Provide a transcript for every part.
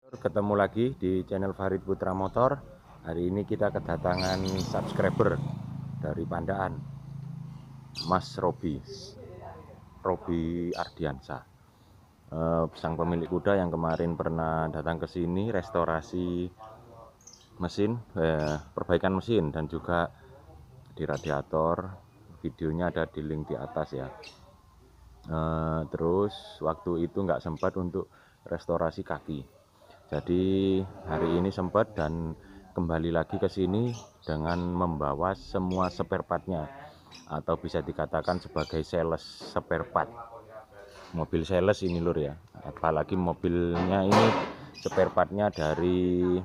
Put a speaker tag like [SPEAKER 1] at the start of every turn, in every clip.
[SPEAKER 1] Ketemu lagi di channel Farid Putra Motor. Hari ini kita kedatangan subscriber dari Pandaan, Mas Robi Ardiansa, sang pemilik kuda yang kemarin pernah datang ke sini restorasi mesin, perbaikan mesin dan juga di radiator. Videonya ada di link di atas ya. Terus waktu itu nggak sempat untuk restorasi kaki. Jadi hari ini sempat dan kembali lagi ke sini dengan membawa semua spare partnya, atau bisa dikatakan sebagai sales spare part. Mobil sales ini lur ya, apalagi mobilnya ini spare partnya dari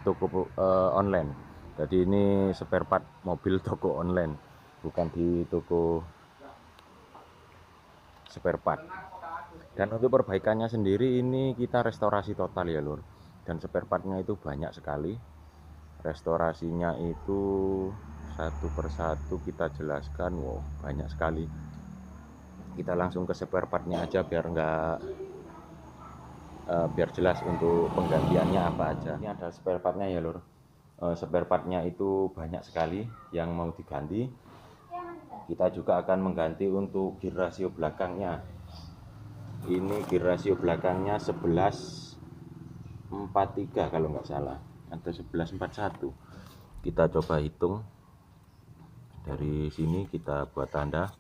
[SPEAKER 1] toko online. Jadi ini spare part mobil toko online, bukan di toko spare part. Dan untuk perbaikannya sendiri ini kita restorasi total ya lur, dan spare partnya itu banyak sekali. Restorasinya itu satu persatu kita jelaskan, wow banyak sekali. Kita langsung ke spare partnya aja biar jelas untuk penggantiannya apa aja. Ini ada spare partnya ya lur. Spare partnya itu banyak sekali yang mau diganti. Kita juga akan mengganti untuk gear rasio belakangnya. Ini gear rasio belakangnya 1143 kalau nggak salah, atau 1141. Kita coba hitung dari sini, kita buat tanda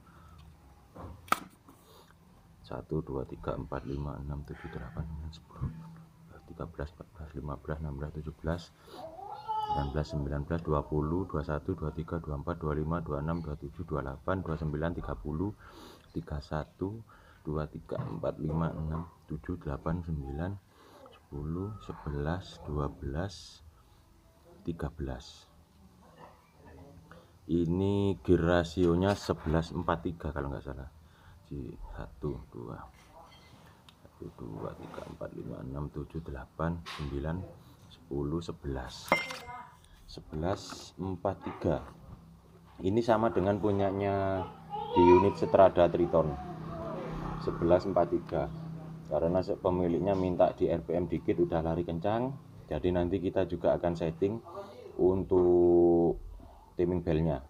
[SPEAKER 1] 1 2 3 4 5 6 7 8 9 10 13 14 15 16 17 18 19 20 21 23 24 25 26 27 28 29 30 31 2 3 4 5 6 7 8 9 10 11 12 13. Ini gear rasionya 1143 kalau nggak salah. 1 2 1 2 3 4 5 6 7 8 9 10 11 1143. Ini sama dengan punyanya di unit Strada Triton 1143, karena pemiliknya minta di RPM dikit, udah lari kencang. Jadi nanti kita juga akan setting untuk timing belnya,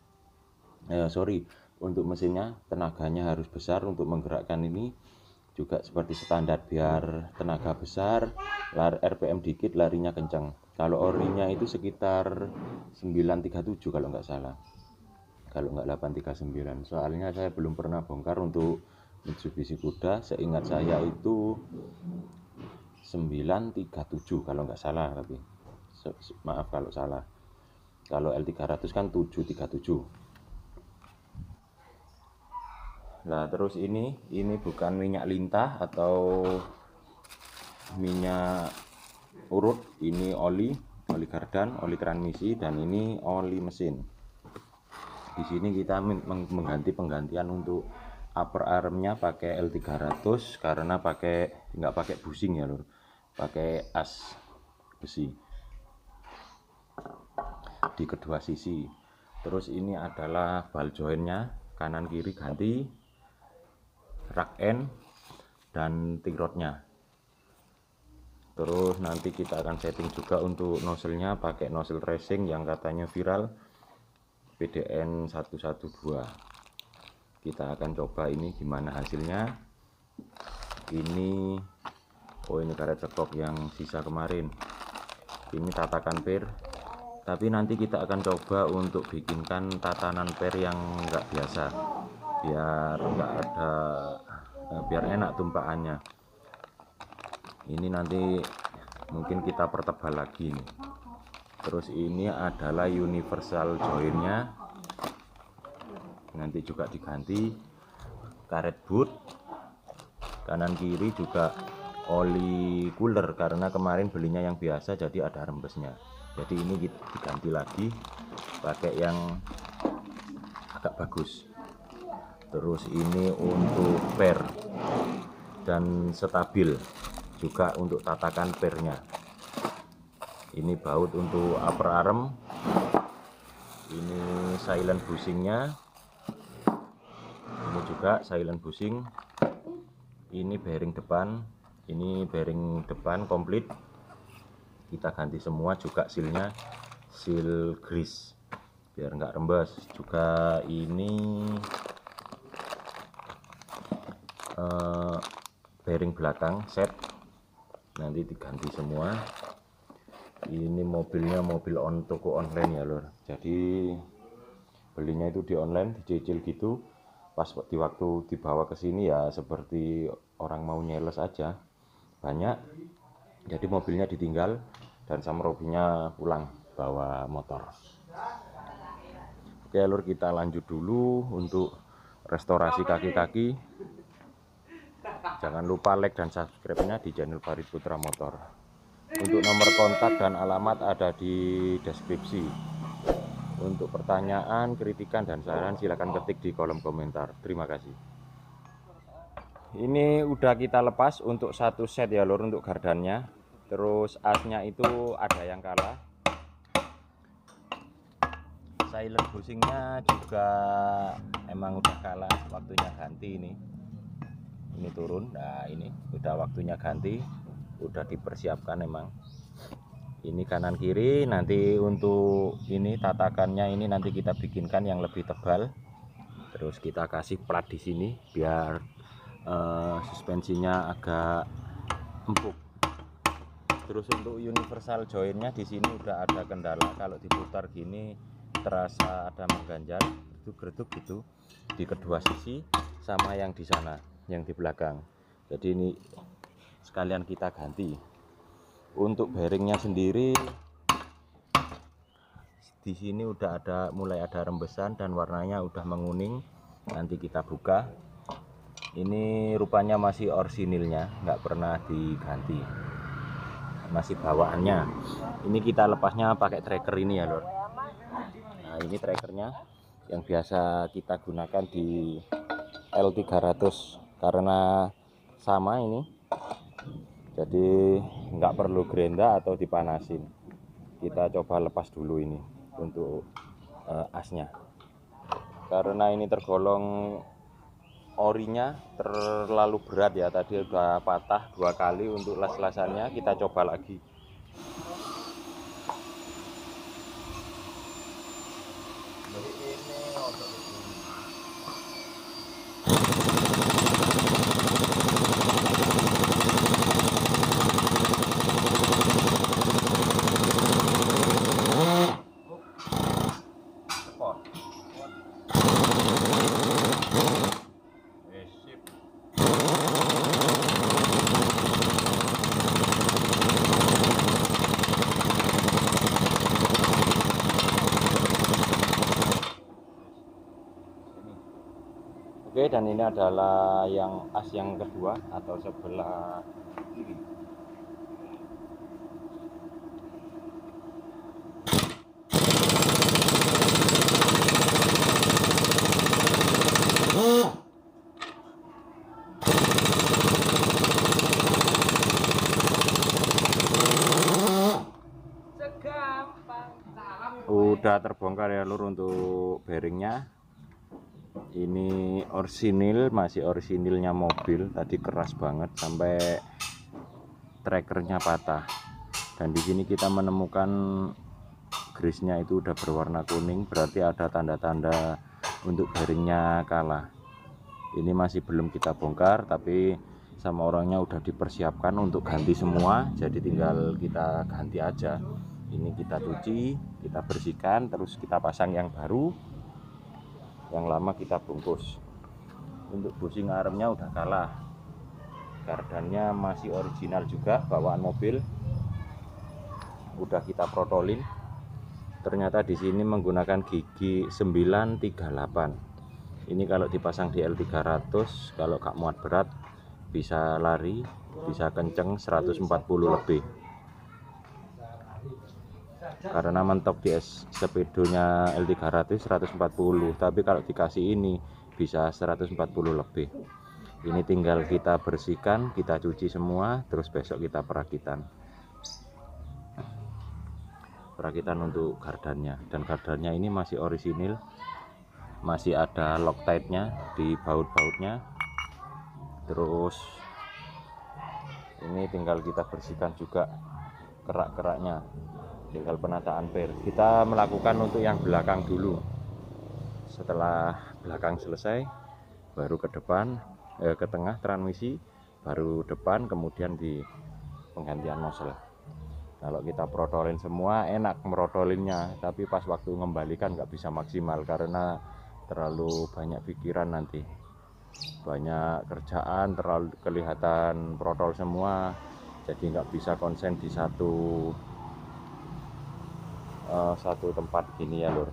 [SPEAKER 1] untuk mesinnya tenaganya harus besar untuk menggerakkan ini juga seperti standar, biar tenaga besar, RPM dikit, larinya kencang. Kalau orinya itu sekitar 937 kalau nggak salah, kalau nggak 839. Soalnya saya belum pernah bongkar untuk Mitsubishi Kuda, seingat saya itu 937 kalau nggak salah, tapi maaf kalau salah. Kalau L300 kan 737. Nah terus ini bukan minyak lintah atau minyak urut, ini oli kardan, oli transmisi, dan ini oli mesin. Di sini kita mengganti penggantian untuk upper armnya pakai L300 karena nggak pakai busing ya lur, pakai as besi di kedua sisi. Terus ini adalah ball jointnya, kanan kiri ganti, rack end dan ting rodnya. Terus nanti kita akan setting juga untuk nozzle-nya pakai nozzle racing yang katanya viral, PDN 112. Kita akan coba ini gimana hasilnya. Ini ini karet cekok yang sisa kemarin. Ini tatakan per, tapi nanti kita akan coba untuk bikinkan tatanan per yang enggak biasa, biar enak tumpahannya. Ini nanti mungkin kita pertebal lagi nih. Terus ini adalah universal jointnya, nanti juga diganti. Karet boot kanan kiri juga oli cooler, karena kemarin belinya yang biasa jadi ada rembesnya. Jadi ini diganti lagi pakai yang agak bagus. Terus ini untuk per dan stabil juga untuk tatakan pernya. Ini baut untuk upper arm, ini silent bushingnya, ini juga silent bushing, ini bearing depan, Ini bearing depan komplit kita ganti semua, juga sealnya seal grease biar nggak rembes. Juga ini bearing belakang set nanti diganti semua. Ini mobilnya mobil toko online ya lor, jadi belinya itu di online, dicicil gitu. Pas di waktu dibawa ke sini ya seperti orang mau nyeles aja, banyak. Jadi mobilnya ditinggal dan sama Robinya pulang bawa motor. Oke lur, kita lanjut dulu untuk restorasi kaki-kaki. Jangan lupa like dan subscribe-nya di channel Farid Putra Motor. Untuk nomor kontak dan alamat ada di deskripsi. Untuk pertanyaan, kritikan, dan saran silahkan ketik di kolom komentar. Terima kasih. Ini udah kita lepas untuk satu set ya lur, untuk gardannya. Terus asnya itu ada yang kalah. Silent bushingnya juga emang udah kalah, waktunya ganti ini. Ini turun, nah ini udah waktunya ganti, udah dipersiapkan emang. Ini kanan kiri, nanti untuk ini tatakannya ini nanti kita bikinkan yang lebih tebal. Terus kita kasih plat di sini biar suspensinya agak empuk. Terus untuk universal jointnya di sini udah ada kendala, kalau diputar gini terasa ada mengganjal, gerduk gitu di kedua sisi sama yang di sana, yang di belakang. Jadi ini sekalian kita ganti. Untuk bearingnya sendiri di sini udah mulai ada rembesan dan warnanya udah menguning. Nanti kita buka. Ini rupanya masih orisinilnya, nggak pernah diganti, masih bawaannya. Ini kita lepasnya pakai tracker ini ya lor. Nah ini trackernya yang biasa kita gunakan di L300 karena sama ini, jadi nggak perlu gerenda atau dipanasin. Kita coba lepas dulu ini untuk asnya, karena ini tergolong orinya terlalu berat ya, tadi udah patah 2 kali. Untuk las-lasannya kita coba lagi. Oke, dan ini adalah yang as yang kedua atau sebelah kiri. Udah terbongkar ya lur untuk bearingnya. Ini orisinil, masih orisinilnya mobil, tadi keras banget sampai trackernya patah. Dan di sini kita menemukan grease-nya itu udah berwarna kuning, berarti ada tanda-tanda untuk bearingnya kalah. Ini masih belum kita bongkar, tapi sama orangnya udah dipersiapkan untuk ganti semua, jadi tinggal kita ganti aja. Ini kita cuci, kita bersihkan, terus kita pasang yang baru, yang lama kita bungkus. Untuk bushing armnya udah kalah, gardannya masih original juga bawaan mobil, udah kita protolin. Ternyata di sini menggunakan gigi 938. Ini kalau dipasang di L300, kalau gak muat berat bisa lari, bisa kenceng 140 lebih. Karena mentok di sepedonya L300 140, tapi kalau dikasih ini bisa 140 lebih. Ini tinggal kita bersihkan, kita cuci semua, terus besok kita perakitan untuk gardannya. Dan gardannya ini masih orisinil, masih ada Loctite-nya di baut-bautnya. Terus Ini tinggal kita bersihkan juga kerak-keraknya, tinggal penataan per. Kita melakukan untuk yang belakang dulu. Setelah belakang selesai, baru ke depan, ke tengah transmisi, baru depan, kemudian di penggantian nozzle. Kalau kita protolin semua enak merotolinnya, tapi pas waktu mengembalikan nggak bisa maksimal karena terlalu banyak pikiran nanti, banyak kerjaan, terlalu kelihatan protol semua, jadi nggak bisa konsen di satu tempat gini ya lur.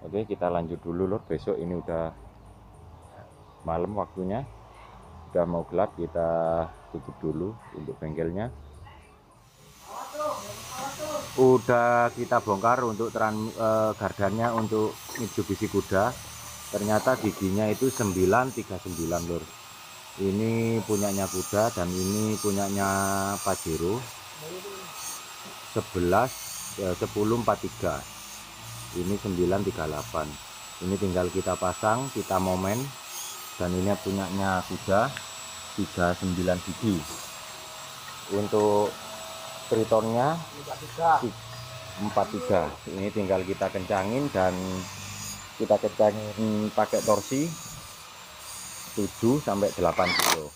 [SPEAKER 1] Oke, kita lanjut dulu lur. Besok ini udah malam waktunya, udah mau gelap, kita tutup dulu untuk bengkelnya. Udah kita bongkar untuk gardannya untuk Mitsubishi Kuda. Ternyata giginya itu 939 lur. Ini punyanya Kuda dan ini punyanya Pajero 1043. Ini 938. Ini tinggal kita pasang, kita momen. Dan ini punyanya Kuda 39 gigi. Untuk tritonnya 43. Ini tinggal kita kencangin dan kita kencangin pakai torsi 7 sampai 8 kilo.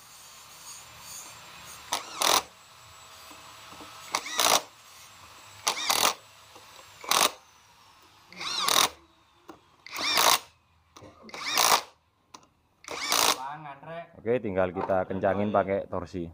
[SPEAKER 1] Oke, tinggal kita kencangin pakai torsi.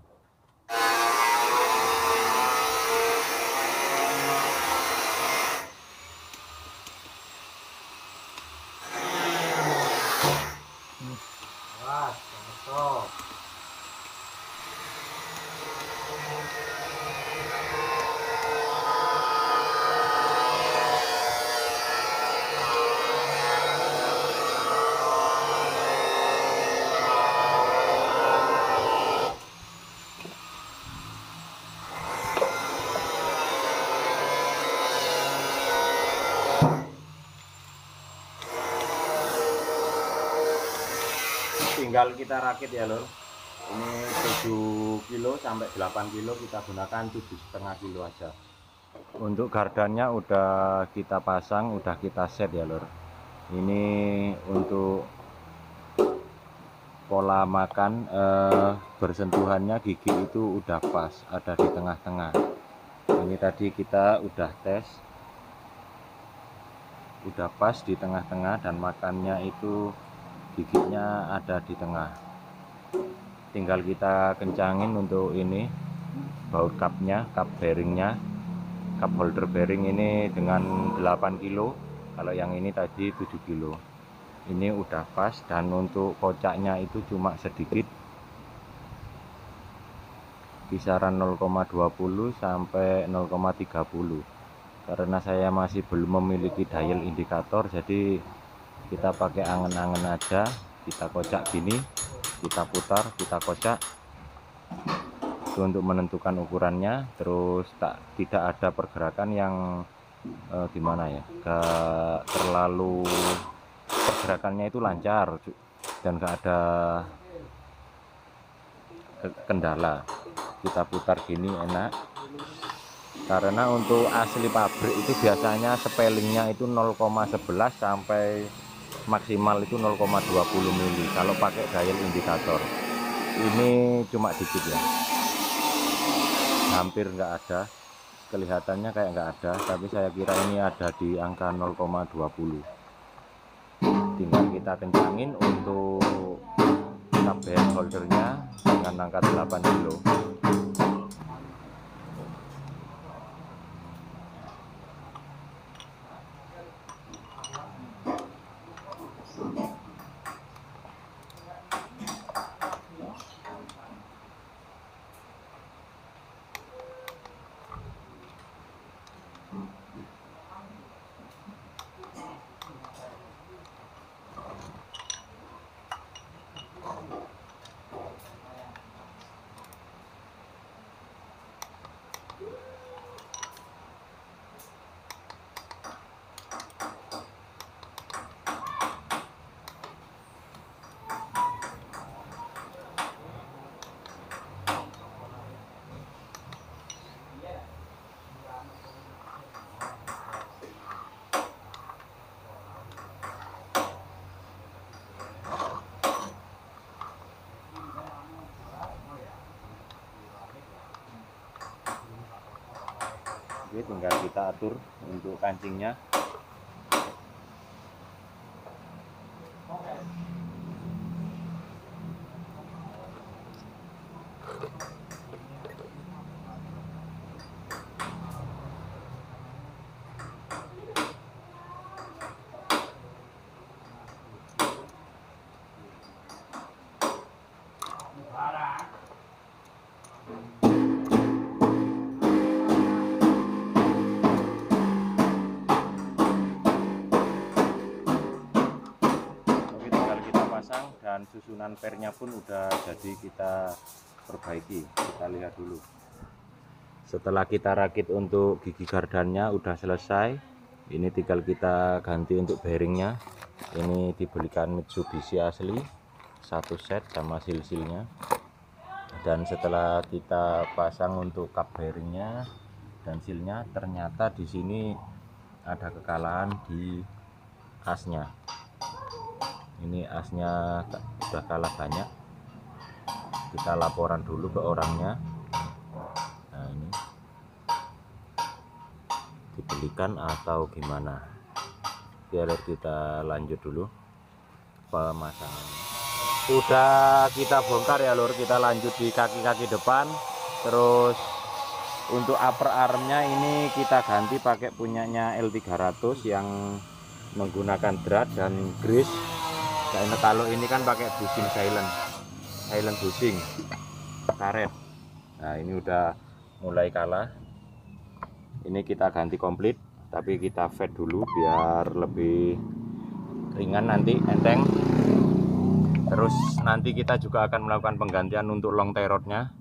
[SPEAKER 1] Tinggal kita rakit ya lor. Ini 7 kilo sampai 8 kilo, kita gunakan 7,5 kilo aja. Untuk gardannya udah kita pasang, udah kita set ya lor. Ini untuk pola makan, bersentuhannya gigi itu udah pas, ada di tengah-tengah. Ini tadi kita udah tes, udah pas di tengah-tengah dan makannya itu giginya ada di tengah. Tinggal kita kencangin untuk ini baut cupnya, cup bearingnya, cup holder bearing ini dengan 8 kilo. Kalau yang ini tadi 7 kilo. Ini udah pas, dan untuk kocaknya itu cuma sedikit, kisaran 0,20 sampai 0,30. Karena saya masih belum memiliki dial indikator, jadi kita pakai angen-angen aja. Kita kocak gini, kita putar, kita kocak itu untuk menentukan ukurannya. Terus tidak ada pergerakan yang gimana ya, gak terlalu, pergerakannya itu lancar dan gak ada kendala. Kita putar gini enak, karena untuk asli pabrik itu biasanya spellingnya itu 0,11 sampai maksimal itu 0,20 mili kalau pakai dial indikator. Ini cuma dikit ya, hampir nggak ada, kelihatannya kayak nggak ada, tapi saya kira ini ada di angka 0,20. Tinggal kita kencangin untuk tabel holdernya dengan angka 8 kilo. Oke, tinggal kita atur untuk kancingnya. Dan susunan pernya pun udah jadi kita perbaiki. Kita lihat dulu. Setelah kita rakit untuk gigi gardannya udah selesai, ini tinggal kita ganti untuk bearingnya. Ini dibelikan Mitsubishi asli, satu set sama sil-silnya. Dan setelah kita pasang untuk kap bearingnya dan silnya, ternyata di sini ada kekalahan di asnya. Ini asnya sudah kalah banyak. Kita laporan dulu ke orangnya. Nah, ini dibelikan atau gimana? Biar kita lanjut dulu pemasangannya. Sudah kita bongkar ya lur, kita lanjut di kaki-kaki depan. Terus untuk upper armnya ini kita ganti pakai punyanya L300 yang menggunakan drat dan grease. Karena kalau ini kan pakai bushing silent bushing karet. Nah, ini udah mulai kalah. Ini kita ganti komplit, tapi kita fade dulu biar lebih ringan nanti, enteng. Terus nanti kita juga akan melakukan penggantian untuk long tie rodnya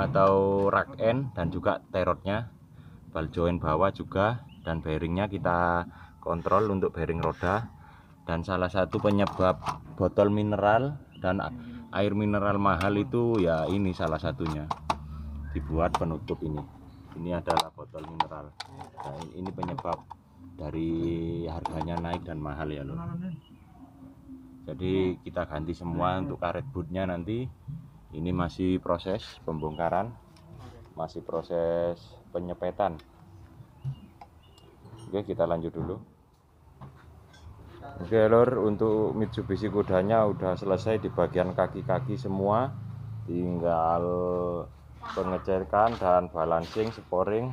[SPEAKER 1] atau rack end dan juga tie rodnya, ball joint bawah juga, dan bearingnya kita kontrol untuk bearing roda. Dan salah satu penyebab botol mineral dan air mineral mahal itu ya ini salah satunya, dibuat penutup ini adalah botol mineral. Nah, ini penyebab dari harganya naik dan mahal ya lor. Jadi kita ganti semua untuk karet bootnya nanti. Ini masih proses pembongkaran, masih proses penyepetan. Oke, kita lanjut dulu. Oke lor, untuk Mitsubishi kudanya udah selesai di bagian kaki-kaki semua, tinggal pengecekan dan balancing, sporing.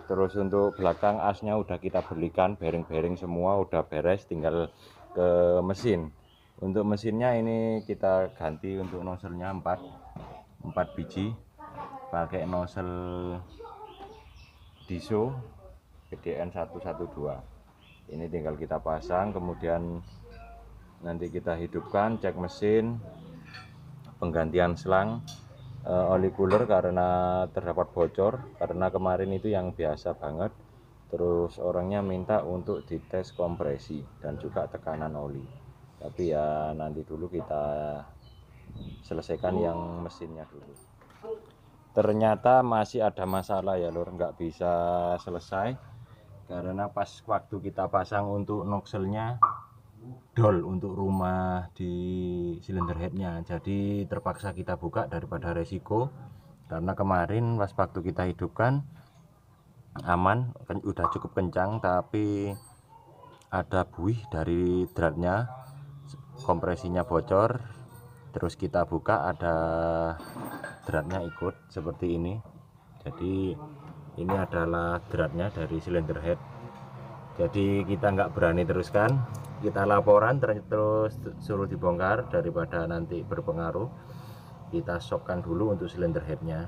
[SPEAKER 1] Terus untuk belakang asnya udah kita belikan, bearing-bearing semua udah beres, tinggal ke mesin. Untuk mesinnya ini kita ganti untuk nozzle-nya 4 biji, pakai nozzle Diso PDN 112. Ini tinggal kita pasang, kemudian nanti kita hidupkan, cek mesin, penggantian selang, oli cooler karena terdapat bocor, karena kemarin itu yang biasa banget. Terus orangnya minta untuk dites kompresi dan juga tekanan oli, tapi ya nanti dulu kita selesaikan yang mesinnya dulu. Ternyata masih ada masalah ya lor, nggak bisa selesai karena pas waktu kita pasang untuk nozzle-nya dol untuk rumah di silinder headnya, jadi terpaksa kita buka daripada resiko. Karena kemarin pas waktu kita hidupkan aman, udah cukup kencang, tapi ada buih dari dratnya, kompresinya bocor. Terus kita buka, ada dratnya ikut seperti ini. Jadi ini adalah dratnya dari silinder head. Jadi kita nggak berani teruskan, kita laporan terus suruh dibongkar daripada nanti berpengaruh. Kita shockkan dulu untuk silinder headnya.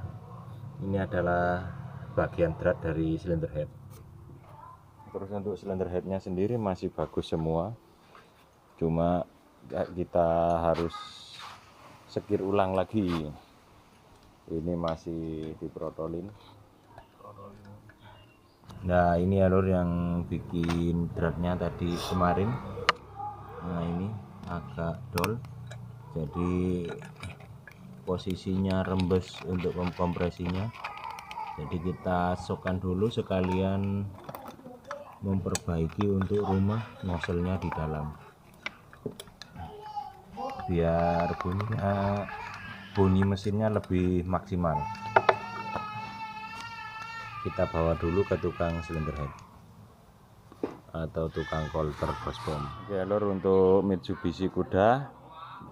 [SPEAKER 1] Ini adalah bagian drat dari silinder head. Terus untuk silinder headnya sendiri masih bagus semua, cuma kita harus sekir ulang lagi. Ini masih diprotolin. Nah, ini alur yang bikin dratnya tadi kemarin. Nah, ini agak dol, jadi posisinya rembes untuk kompresinya. Jadi kita shockkan dulu sekalian memperbaiki untuk rumah nozzle-nya di dalam, biar bunyi mesinnya lebih maksimal. kita bawa dulu ke tukang silinder head atau tukang kolter Bospom. Oke lor, untuk Mitsubishi Kuda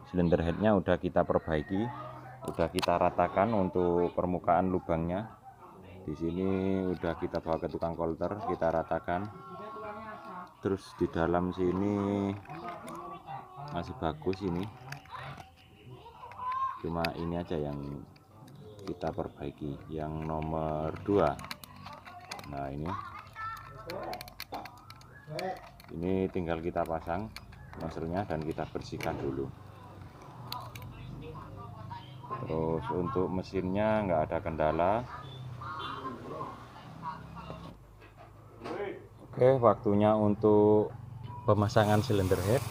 [SPEAKER 1] silinder headnya udah kita perbaiki, udah kita ratakan untuk permukaan lubangnya. Di sini udah kita bawa ke tukang kolter, kita ratakan. Terus di dalam sini masih bagus ini, cuma ini aja yang kita perbaiki, yang nomor 2. Nah ini tinggal kita pasang nozzle-nya dan kita bersihkan dulu. Terus untuk mesinnya nggak ada kendala. Oke, waktunya untuk pemasangan silinder head.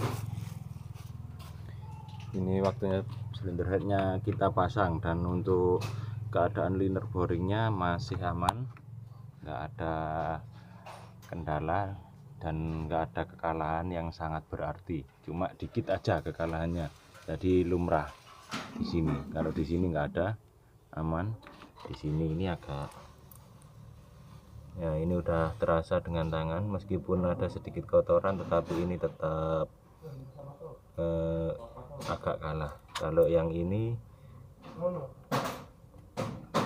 [SPEAKER 1] Ini waktunya silinder headnya kita pasang, dan untuk keadaan liner boringnya masih aman, nggak ada kendala dan nggak ada kekalahan yang sangat berarti, cuma dikit aja kekalahannya, jadi lumrah di sini. Kalau di sini nggak ada, aman. Di sini ini agak, ya ini udah terasa dengan tangan, meskipun ada sedikit kotoran tetapi ini tetap agak kalah. Kalau yang ini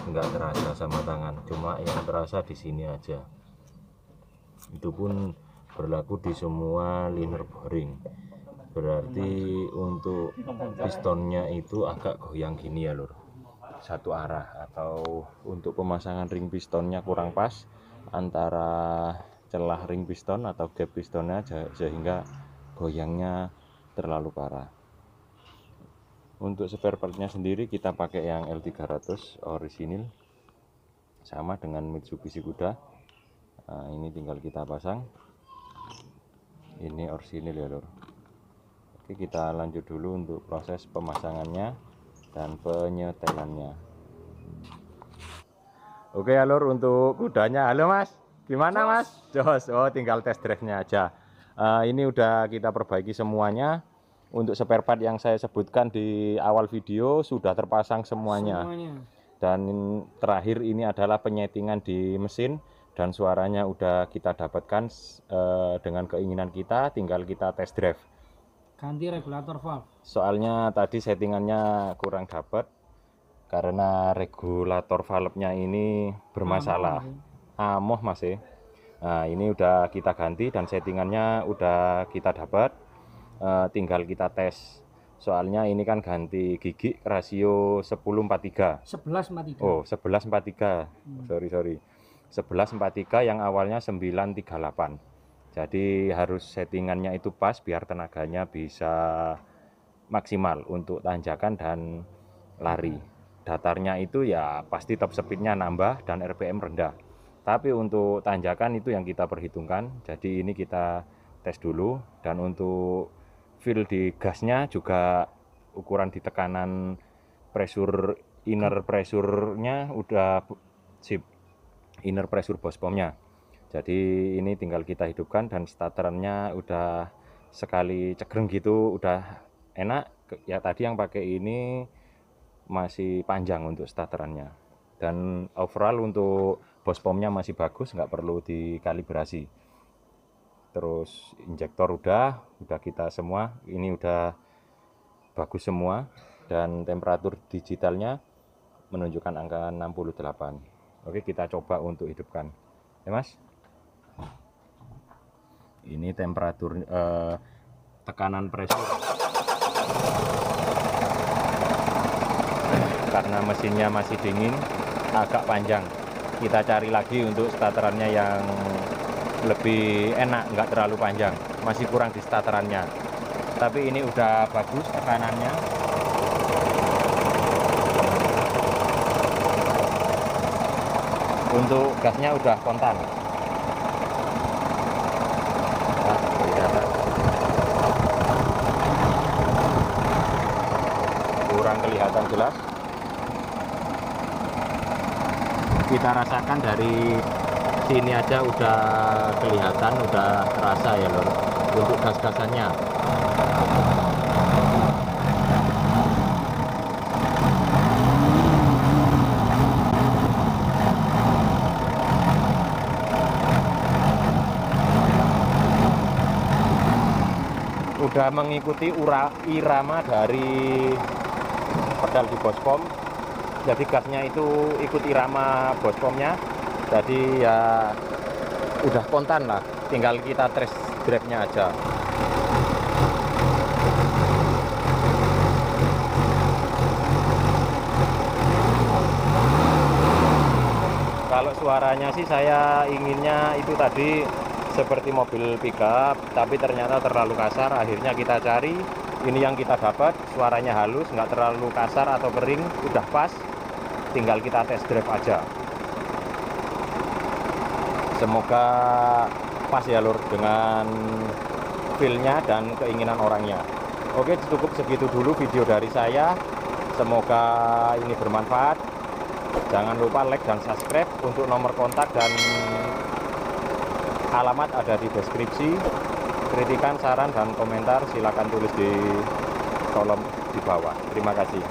[SPEAKER 1] nggak terasa sama tangan, cuma yang terasa di sini aja. Itu pun berlaku di semua liner boring. Berarti untuk pistonnya itu agak goyang gini ya lur, satu arah, atau untuk pemasangan ring pistonnya kurang pas antara celah ring piston atau gap pistonnya, sehingga goyangnya terlalu parah. Untuk spare partnya sendiri kita pakai yang L300 orisinil, sama dengan Mitsubishi Kuda. Nah, ini tinggal kita pasang, ini orisinil ya lur. Oke, kita lanjut dulu untuk proses pemasangannya dan penyetelannya. Oke ya lur, untuk kudanya. Halo mas, gimana mas? Jos, oh tinggal test drive-nya aja. Ini udah kita perbaiki semuanya. Untuk spare part yang saya sebutkan di awal video sudah terpasang semuanya. Dan terakhir ini adalah penyetingan di mesin, dan suaranya udah kita dapatkan dengan keinginan kita, tinggal kita test drive.
[SPEAKER 2] Ganti regulator valve.
[SPEAKER 1] Soalnya tadi settingannya kurang dapat karena regulator valve-nya ini bermasalah. Amoh masih. Nah, ini udah kita ganti dan settingannya udah kita dapat. Tinggal kita tes. Soalnya ini kan ganti gigi rasio 10:43.
[SPEAKER 2] 11:43.
[SPEAKER 1] Oh, 11:43. Sorry. 11:43 yang awalnya 9:38. Jadi harus settingannya itu pas biar tenaganya bisa maksimal untuk tanjakan dan lari. Datarnya itu ya pasti top speednya nambah dan RPM rendah. Tapi untuk tanjakan itu yang kita perhitungkan. Jadi ini kita tes dulu. Dan untuk feel di gasnya juga, ukuran di tekanan pressure, inner pressure-nya udah sip, inner pressure Bospomnya. Jadi ini tinggal kita hidupkan dan starterannya udah sekali cegreng gitu, udah enak. Ya tadi yang pakai ini masih panjang untuk starterannya, dan overall untuk Bospomnya masih bagus, nggak perlu dikalibrasi. Terus injektor udah kita semua, ini udah bagus semua, dan temperatur digitalnya menunjukkan angka 68. Oke, kita coba untuk hidupkan ya mas. Ini temperatur tekanan pressure, karena mesinnya masih dingin agak panjang. Kita cari lagi untuk starterannya yang lebih enak, nggak terlalu panjang, masih kurang di starterannya. Tapi ini udah bagus tekanannya. Untuk gasnya udah kontan. Nah, kelihatan. Kurang kelihatan jelas. Kita rasakan dari sini aja udah kelihatan, udah terasa ya lor, untuk gas-gasannya. sudah mengikuti irama dari pedal di bospom. Jadi gasnya itu ikut irama bospomnya. Jadi ya udah kontan lah, tinggal kita test drive-nya aja. Kalau suaranya sih saya inginnya itu tadi seperti mobil pickup, tapi ternyata terlalu kasar. Akhirnya kita cari, ini yang kita dapat, suaranya halus, nggak terlalu kasar atau kering, udah pas. Tinggal kita test drive aja. Semoga pas ya lur dengan feel-nya dan keinginan orangnya. Oke, cukup segitu dulu video dari saya. Semoga ini bermanfaat. Jangan lupa like dan subscribe. Untuk nomor kontak dan alamat ada di deskripsi. Kritikan, saran, dan komentar silakan tulis di kolom di bawah. Terima kasih.